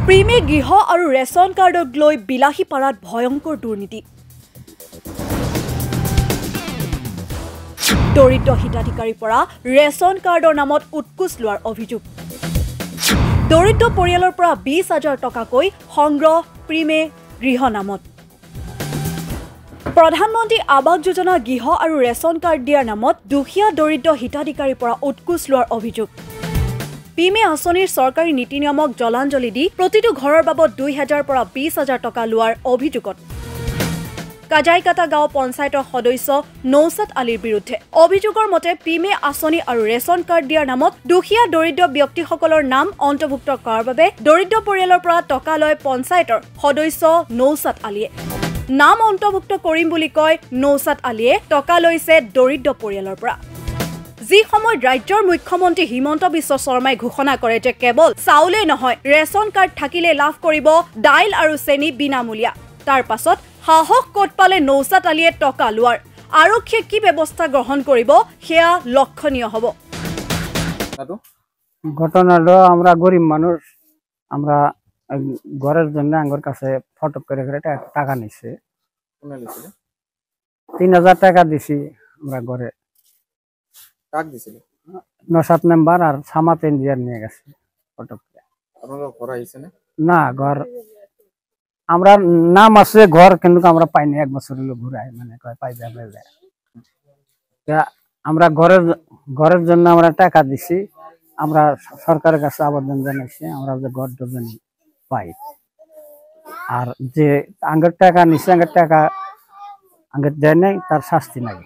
প্ৰিমে গৃহ আৰু ৰেচন কাৰ্ডক লৈ বিলাসীপাৰাত ভয়ংকৰ দুৰ্নীতি দৰিদ্ৰ হিতাধিকাৰীৰ পৰা ৰেচন কাৰ্ডৰ নামত উৎকোচ লোৱাৰ অভিযোগ দৰিদ্ৰ পৰিয়ালৰ পৰা 20,000 টকাকৈ সংগ্ৰহ প্ৰিমে গৃহ নামত প্ৰধানমন্ত্ৰী আৱাস যোজনা গৃহ আৰু ৰেচন কাৰ্ড দিয়াৰ নামত দুখীয়া দৰিদ্ৰ হিতাধিকাৰীৰ পৰা উৎকোচ লোৱাৰ অভিযোগ প্ৰিমে আঁচনিৰ চৰকাৰী নীতি নিয়মক জলাঞ্জলি দি প্ৰতিটো ঘৰৰ বাবদ 2,000 পৰা 20,000 টকা লোৱাৰ অভিযোগত কাজাইকাটা গাঁও পঞ্চায়তৰ সদস্য নৌসাদ আলীৰ বিৰুদ্ধে অভিযোগৰ মতে প্ৰিমে আঁচনি আৰু ৰেচন কাৰ্ড দিয়াৰ নামত দুখীয়া দৰিদ্ৰ ব্যক্তিসকলৰ নাম অন্তৰ্ভুক্ত কৰাৰ বাবে দৰিদ্ৰ পৰিয়ালৰ পৰা টকা লয় পঞ্চায়তৰ সদস্য নৌসাদ আলীয়ে নাম অন্তৰ্ভুক্ত কৰিম বুলি কয় নৌসাদ আলীয়ে টকা লৈছে দৰিদ্ৰ পৰিয়ালৰ পৰা যি সময়ত ৰাজ্যৰ মুখ্যমন্ত্ৰী হিমন্ত বিশ্ব শৰ্মাই ঘোষণা কৰে যে কেৱল চাউলে নহয় ৰেচন কাৰ্ড থাকিলে লাভ কৰিব দাইল আৰু চেনি বিনামূলীয়া তাৰ পাছত সাহস ক'ত পালে নৌসাদ আলীয়ে টকা লোৱাৰ আৰক্ষীয়ে কি ব্যৱস্থা গ্ৰহণ কৰিব সেয়া লক্ষণীয় হ'ব ঘটনাটা আমরা গরিব মানুষ আমরা ঘরের জন্য আমার কাছে ফটো করে টাকা নিছে 3,000 টাকা দিছি আমরা ঘরে কাক দিছিল নসাত নাম্বার আর সামাত ইঞ্জিনিয়ার নিয়ে গেছে ফটো করে আপনারা ঘর আইছে না ঘর আমরা নাম আছে ঘর কিন্তু আমরা পাইনি এক বছর হলো ঘুরাই মানে কয় পাই যাবে আমরা ঘরের জন্য আমরা টাকা দিছি আমরা সরকারের কাছে আবেদন জানাইছি আমরা যে ঘর দুজন পাই আর যে আঙ্গের টাকা নিছে আঙ্গের টাকা আঙ্গের দেয় নাই তার শাস্তি নাই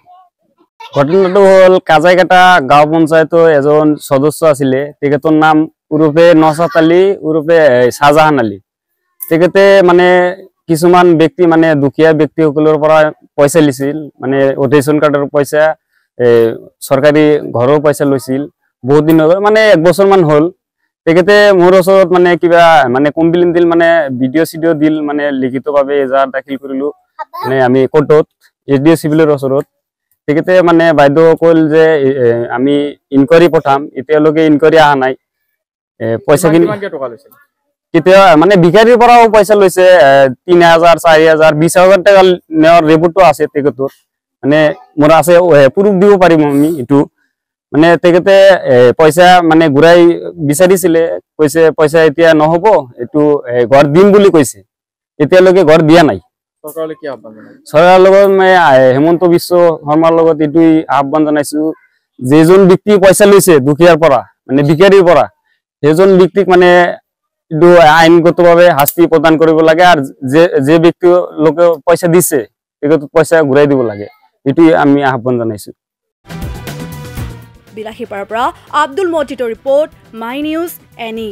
ঘটনাটো হল কাজাইকাটা গাঁও পঞ্চায়েত এজন সদস্য আছিলে তেখেতৰ নাম উৰুফে নৌসাদ আলী উৰুফে শাহজাহান আলী তেখেতে মানে কিছুমান ব্যক্তি মানে দুখীয়া ব্যক্তিসকলৰ পৰা পইচা লিছিল মানে ৰেচন কাৰ্ডৰ পইচা সৰকাৰি ঘৰৰ পইচা লৈছিল বহুত দিন মানে 1 বছৰ মান হল তেখেতে মোৰ ওচৰত মানে কিবা মানে কমপ্লেইন দিল মানে ভিডিও সিডিও দিল মানে লিখিতভাৱে এজাহাৰ দাখিল কৰিলো মানে আমি কোৰ্টত এছডিও সিভিলৰ ওচৰত তেখেতে মানে বাইদ কল যে আমি ইনকোয়াৰি পঠাম এতিয়ালৈকে ইনকোয়াৰি আহা নাই পইচা কিনি কেতিয়া মানে ভিখাৰীৰ পৰাও পইচা লৈছে 3,000 4,000 20,000 টাকা নেওয়াৰ ৰিপোৰ্টও আছে তেখেতৰ মানে মোৰ আছে প্ৰুফ দিব পাৰিম আমি এটু মানে তেখেতে পইচা মানে ঘুৰাই বিচাৰিছিলে কৈছে পইচা এতিয়া নহব এটু ঘৰ দিম বুলি কৈছে এতিয়ালৈকে ঘৰ দিয়া নাই সরকারলে কি আহ্বান জানাই সরকারের লগত হেমন্ত বিশ্ব শর্মার লগত এটুই আহ্বান জানাইছো যেজন ব্যক্তি পয়সা লৈছে দুখীয়ার পৰা মানে ভিখাৰীৰ পৰা সেইজন ব্যক্তিক মানে এটু আইনগতভাৱে শাস্তি প্ৰদান কৰিব লাগে আৰ যে ব্যক্তি লোকে পয়সা দিছে তেখেতক পয়সা ঘূৰাই দিব লাগে এটুই আমি আহ্বান জানাইছো বিলাসীপাৰাৰ পৰা Abdul মজিদৰ report my news any